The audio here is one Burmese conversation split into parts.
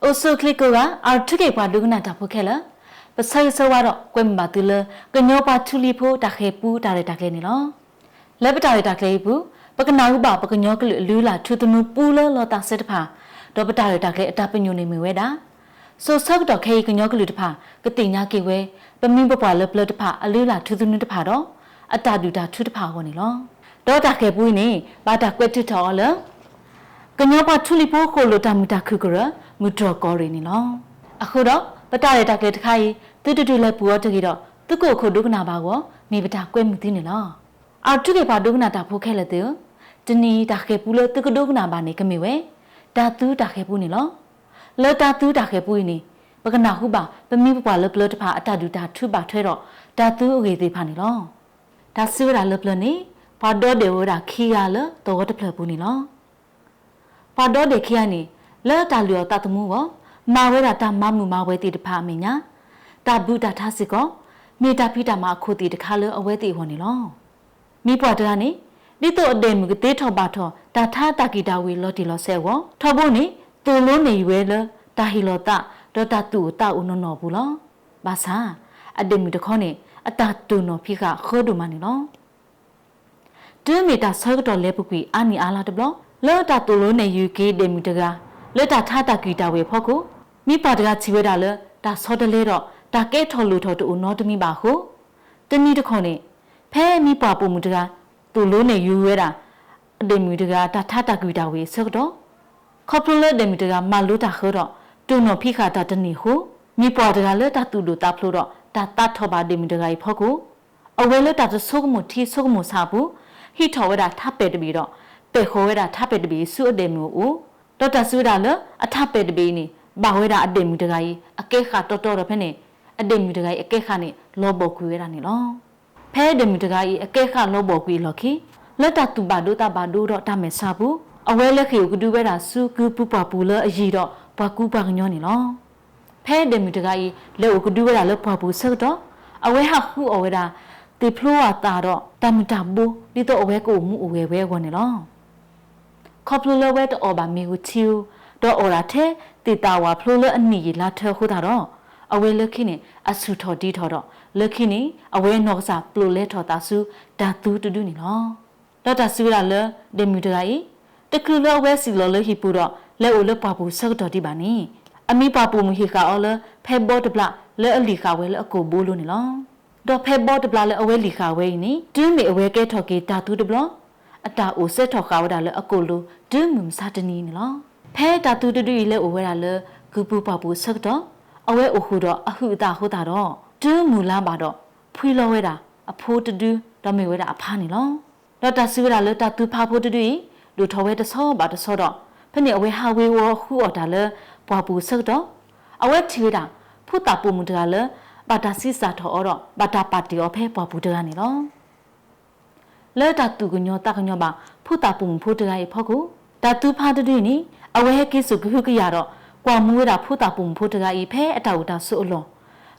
also click over our ticket pa dugna ta phokela pasai sawaro kwem ba tule kanyo pa thuli pho ta khe pu ta le ta kle ni lo lebata ta kle pu pakana hu ba pakanyo kle lu la thu tunu pu lo ta set pha do bata ta kle ata panyo ni mi we da so sak do khe kanyo kle ta pha ka ti nya ke we pamin pa le plo ta pha alu la thu tunu ta pha do ata du ta thu ta pha ho ni lo do ta khe pu ni ba ta kwet thu tho le kanyo pa thuli pho ko lo ta mu ta khu kra mu tro ko ri ni lo akhu do bata le ta kle ta khai tu tu le pu o ta ki do tu ko kho dugna ba go mi bata kwet mu ti ni lo a tu ke pa dugna ta pho khe le te tini ta khe pu le tu ko dugna ba ni ka mi we ta tu ta khe pu ni lo le ta tu ta khe pu ni ba ka na hu ba pa mi pa le plo ta pha ata du ta thu ba thwe do ta tu o ge te pha ni lo ta su ra le plo ni pa do de wo ra khi ya le to wo ta plo pu ni lo pa do de khi ya ni le ta lu ta tu mu wo ma we ra ta ma mu ma we ti ta pha mi nya ta bu ta tha si ko mi ta phi ta ma khu ti ta kha le a we ti ho ni lo mi pa ta ni ni to a de mu ke te tho ba tho ta tha ta ki ta we lo ti lo se wo tho bo ni tu lo ni we le ta hi lo ta do ta tu ta u no no bu lo ba sa a de mu de kho ni a ta tu no phi kha kho du ma ni lo de mi ta so to le pu ki a ni a la de blo le ta tu lo ne yu ke de mu de ga le ta tha ta ki ta we pho ko mi pa ta chi we da le ta so de le do ta ke tho lu tho tu no de mi ba ho de mi de kho ni phe mi pa pu mu de ga tu lo ne yu we da de mu de ga ta tha ta ki ta we so doခေါပလတဲ့မီတကမလူတာခေတော့တုံနဖိခတာတနီဟုမိပေါ်တကလည်းတတူတူတာဖလို့တော့တာတထောပါတဲ့မီတကကြီးဖောက်ကိုအဝဲလက်တာဆုကမှုထီဆုကမှုစာဘူးဟိထောဝဲတာထပဲ့တပြီတော့ပေခေါ်ဝဲတာထပဲ့တပြီစုအတဲ့မျိုးဦးတော့တဆူတာလည်းအထပဲ့တပြီနီဘာဝဲတာအတဲ့မီတကကြီးအကဲခါတော်တော်ရဖက်နေအတဲ့မီတကကြီးအကဲခါနေလောဘောကွေးရတာနေလောဖဲတဲ့မီတကကြီးအကဲခါလောဘောကွေးလော်ခီလက်တာတူပါဒိုတာဘာဒိုတော့တမဲစာဘူးအဝဲလက်ခေကိုဒူဝဲတာစုကူပူပပူလအကြီးတော့ဘကူပါကညောနေလောဖဲတယ်မီတကကြီးလက်ကိုဒူဝဲတာလက်ဘပူဆက်တော့အဝဲဟာခုအဝဲတာတေဖလိုဝတာတော့တမတာဘူဒီတော့အဝဲကိုမှုအဝဲဝဲဝင်နေလောခေါပလလဝဲတော့ဘာမီကိုချီတော့အော်ရာထဲတေတာဝါဖလိုလအနီလာထဲခုတာတော့အဝဲလက်ခိနေအဆူထော်ဒီထော်တော့လက်ခိနေအဝဲနော့စာပလိုလဲထော်တာစုဒါတူတူတူနေလောတော့တဆူရလဲတယ်မီတကကြီးတကလဝဲစီလောလဟီပူတော့လဲအိုလပပူဆောက်တော်ဒီပါနီအမီပပူမဟီကာအော်လဖဲဘော့တပလလဲအလီခါဝဲလဲအကိုဘိုးလို့နေလောတော့ဖဲဘော့တပလလဲအဝဲလီခါဝဲနီဒင်းမီအဝဲကဲထော်ကေတာတူတပလအတာအိုဆက်ထော်ခါဝဒါလဲအကိုလိုဒင်းမစာတနီနေလောဖဲတာတူတူလဲအိုဝဲတာလဲဂူပူပပူဆောက်တော့အဝဲအိုခုတော့အဟုတာဟုတ်တာတော့ဒင်းမူလာပါတော့ဖွေလောဝဲတာအဖိုးတူတော့မေဝဲတာအဖားနေလောတော့တဆူရလဲတာတူဖာဖိုးတူလူထော်ဝဲတဆောပါတဆောတော့ဖနေအဝဲဟာဝဲဝခုအော်ဒါလဲပွားပူဆော့တော့အဝဲချီတာဖုတာပူမှုတကလဲဘာတာစီစာထော်တော့ဘာတာပါတီော်ဖဲပွားပူတကနေလောလဲတာတူကညောတာကညောပါဖုတာပူမှုဖုတကရေဖောက်ကိုတာတူဖာတတွေ့နီအဝဲကိစုခုကရတော့ကွာမူရတာဖုတာပူမှုဖုတကရေဖဲအတောက်တာဆုအလွန်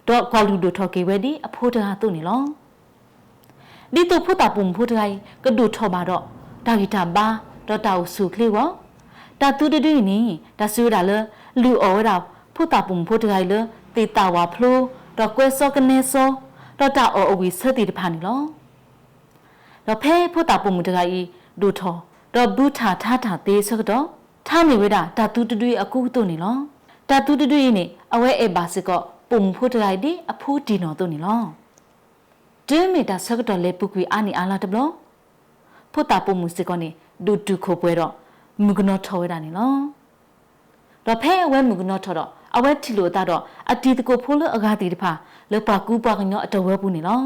တော့ကွာလူတို့ထော်ကေဝဲဒီအဖိုးတကသူ့နေလောဒီတူဖုတာပူမှုဖုတကရေကဒူထော်ပါတော့ဒါဂီတာဘာတော့တောက်စုကလေးဝတာတူတူနီတာဆူတာလေလူအော်တာဖုတာပုံဖုတခိုင်လေတေတာဝါဖလိုတော့ကွဲစောကနေစောတော့တာအော်အဝီဆက်တီတဖာနီလောတော့ဖဲဖုတာပုံမတခိုင်ဒူထောတော့ဘူထာထားတာသေးစကတော့ထားနေဝဲတာတာတူတူအကူတုန်နီလောတာတူတူနေအဝဲအေဘာစကောပုံဖုတခိုင်ဒီအဖိုးဒီနော်တုန်နီလောတဲမီတာစကတော့လေပုကွေအာနီအာလာတဘလောဖုတာပုံမှုစကောနေဒူတူခိုပွဲတော့မူကနောထော်ဝဲတာနေလောတော့ဖဲအဝဲမူကနောထော်တော့အဝဲထီလို့တာတော့အတီတကိုဖိုးလအကားတီတဖာလောပါကူပါကညောအတော်ဝဲပူနေလော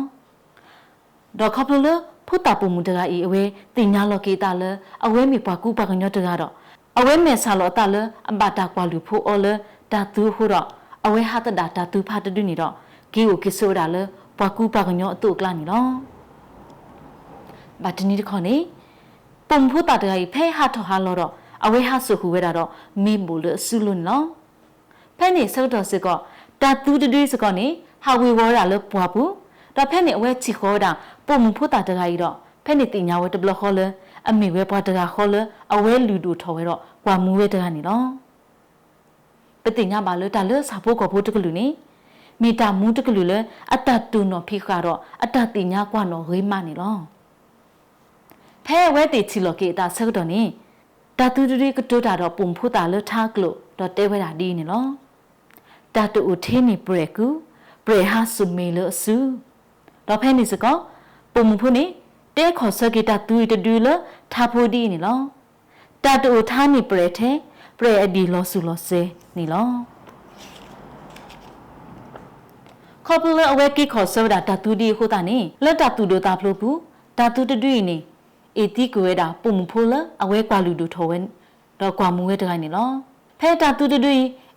တော့ခေါပလဖုတာပူမူတကဤအဝဲတင်ညာလောကေတာလအဝဲမီပါကူပါကညောတကတော့အဝဲမဲဆာလောတာလအဘတာကွာလူဖိုးအော်လတာတူဟိုတော့အဝဲဟာတတာတာတူဖာတတူနေတော့ဂီကိုကိဆိုးတာလပါကူပါကညောအတုကလာနေလောဘာတနီတခေါနေပုံဖုတာတကဖဲဟာထော်ဟာလောတော့အဝဲဟာဆုခုဝဲတာတော့မေဘူလဆူလွန်လောဖဲနေဆောက်တော်စကောတာတူတူစကောနေဟာဝေဝေါ်တာလပွားဘူးတော့ဖဲနေအဝဲချီခေါ်တာပုံဖုတာတကကြီးတော့ဖဲနေတင်ညာဝဲတဘလခေါ်လအမေဝဲပွားတကခေါ်လအဝဲလူတူထော်ဝဲတော့ကွာမူဝဲတကနေလောတ တိညာပါလို့ဒါလို့စာဖို့ကောဖို့တကလူနေမိတာမူတကလူလေအတတူနော်ဖိကတော့အတတိညာကွာနော်ဝေးမနေလောဖဲဝဲတိချီလောကေတာဆက်တော့နေတာတူတူကတိုးတာတော့ပုံဖို့တာလို့ထားကလို့တော့တဲဝဲတာဒီနေလောတာတူအထင်းနေပရကူပရဟာဆုမေလို့ဆူတော့ဖဲနေစကောပုံဖို့နေတဲခေါ်စကေတာတူတူလထားဖို့ဒီနေလောတာတူထားနေပရတဲ့ပရအဒီလောဆူလောစေနေလောခေါပလအဝဲကိခေါ်စောတာတူဒီဟိုတာနေလက်တာတူတို့တာဖလို့ဘူးတာတူတူနေအတီကွေတာပုံဖိုးလအဝဲကွာလူတို့ထောဝဲတော့ကွာမူဝဲတကိုင်းနေလောဖဲတာတူတူ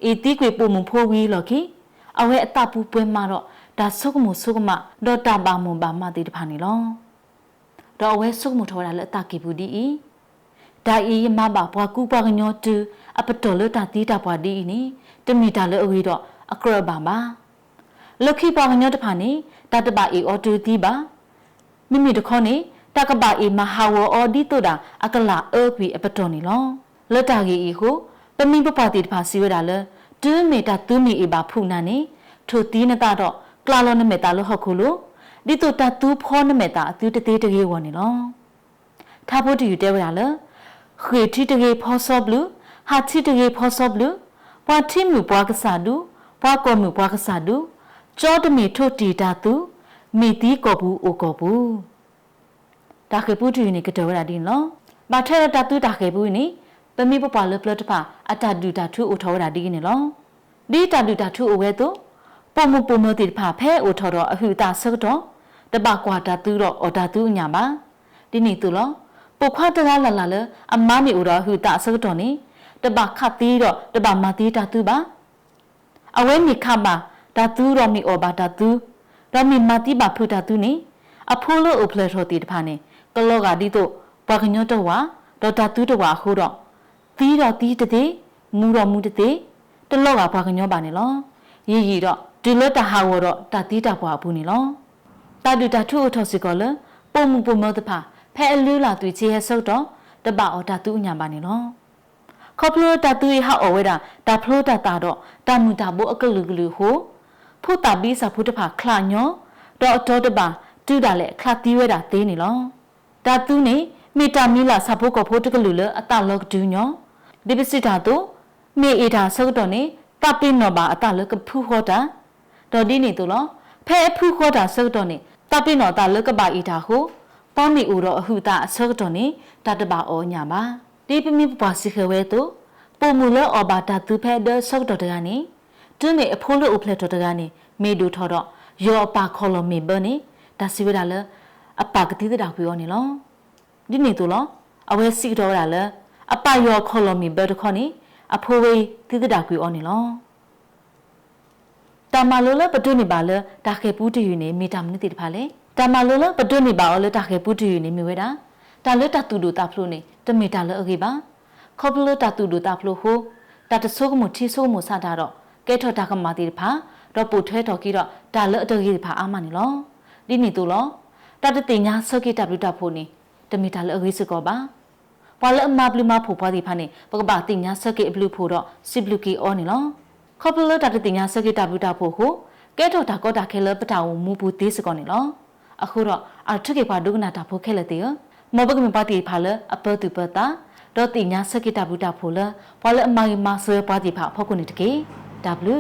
အတီကွေပုံဖိုးဝီလော်ခီအဝဲအတပူပွဲမှာတော့ဒါဆုကမှုဆုကမတော့တာပါမွန်ပါမတိတဖာနေလောတော့အဝဲဆုကမှုထောတာလက်အတကိဘူးဒီဒါအီမဘာဘွားကူပါကညောတူအပတော်လတာတီတာဘွားဒီနီတမီတာလေအဝီတော့အကရဘာပါလခိပါကညောတဖာနေတတပါအီအော်တူတီပါမိမိတခေါနေတကပါအီမဟာဝအော်ဒီတိုတာအကလာအပီအပတော်နေလောလတာကြီးအီဟုပမိပပတိတဖာစီဝဲတာလေတူးမီတာတူးမီအီပါဖုန်နာနေထိုတီးနတာတော့ကလာလောနမေတာလို့ဟုတ်ခုလို့ဒီတိုတာတူးဖောနမေတာအတူတသေးတကြီးဝနေလောထားဖို့တူတဲဝဲတာလေခေတီတကြီးဖောဆောဘလူဟာတီတကြီးဖောဆောဘလူဘွာတီမူဘွာကဆာဒူဘွာကောမူဘွာကဆာဒူကြောတမီထိုတီတာတူမိတီကောဘူးအိုကောဘူးဒါခေပူတူနေကတော်ရတာဒီနော်ဘာထဲတာတူတာခေဘူးနေပမိပပလပလတပါအတဒူတာထူအိုထောတာဒီနေလောဒီတဒူတာထူအိုဝဲတော့ပုံမပုံမတိဖာဖဲအိုထောတော့အဟူတာဆက်တော့တပကွာတာတူတော့အော်တာတူညာပါဒီနေတူလောပုခွားတကားလာလေအမမီအိုတော့ဟူတာဆက်တော့နေတပခတ်တီးတော့တပမတီးတာတူပါအဝဲမီခပါတာတူတော့မီအော်ပါတာတူတော့မီမတီးပါဖူတာတူနေအဖိုးလို့အိုဖလက်ထော်တီတဖာနေကလောကဒီတော့ဘွားကညောတော့ဝါတော့တာတူတော့ဝါဟိုတော့တီးတော့တီးတည်မူတော့မူတည်တလောကဘွားကညောပါနေလောရီရီတော့ဒီလတဟာဝတော့တာတီးတာဘွားဘူးနေလောတာတူတာထုအထော်စီကောလပုံမပုံမတဖာဖဲအလူလာသူချေဟဆုတ်တော့တပအော်တာတူညာပါနေလောခေါပလိုတာတူဟောအဝဲတာတာဖလိုတာတာတော့တာမူတာဘိုအကလူကလူဟိုဖို့တာပြီးစာဖို့တဖာခလာညောတော့အတော်တပါတူတာလေခလာတီးဝဲတာသေးနေလောတာတူနေမီတာမီလာစာဖို့ကောဖို့တကလူလေအတလောကဒူညောဒီပစစ်တာတော့မေအေတာဆုတ်တော့နေတပိနောပါအတလောကဖူဟောတာတော့ဒီနေတူလောဖဲဖူဟောတာဆုတ်တော့နေတပိနောတာလောကပါအီတာဟိုပေါမီဦးတော့အဟုတာအဆုတ်တော့နေတတပါအောညာပါဒီပမိပစီခွဲတော့ပုံမူလောအဘာတာသူဖဲတဲ့ဆုတ်တော့တကနေတွင်းမေအဖိုးလို့အဖလက်တော့တကနေမေဒူထော်တော့ယောအပါခေါ်လို့မေဘနေဒါစီဝဲတာလေအပါကတိတာပြောနေလောဒီနေတူလောအဝဲစီတော့တာလေအပယောခေါ်လို့မေဘတခေါနေအဖိုးဝေးတိတာပြောနေလောတမလိုလပတွနေပါလေဒါခေပူးတူနေမိတာမနတိတဖာလေတမလိုလပတွနေပါအော်လေဒါခေပူးတူနေမိဝဲတာဒါလေတတူတူတာဖလို့နေတမီတာလေအကေပါခေါပလိုတတူတူတာဖလို့ဟိုတတဆုကမှုတီဆုကမှုစတာတော့ကဲထော်တာကမာတိတဖာတော့ပူထွဲတော်ကြီးတော့ဒါလေအတကြီးတဖာအာမနေလောဒီနေတူလောတတတင်ညာဆော့ကီတပ်လူတာဖို့နေတမီတာလေအကေစကောပါဘာလေအမဘလူမဖို့ပွားဒီဖာနေပကပတင်ညာဆော့ကီဘလူဖို့တော့စစ်ဘလူကီအော်နေလောခေါပလိုတတတင်ညာဆော့ကီတပ်လူတာဖို့ဟိုကဲထော်တာကောတာခဲလေပတာဝမူဘူးသေးစကောနေလောအခုတော့အထကေပါဒုကနာတာဖို့ခဲလေတေမဘကမပါတိဖာလေအပတူပတာတော့တင်ညာဆော့ကီတပ်လူတာဖို့လေဘာလေအမမဆွဲပွားဒီဖာဖို့ကုနေတကေ W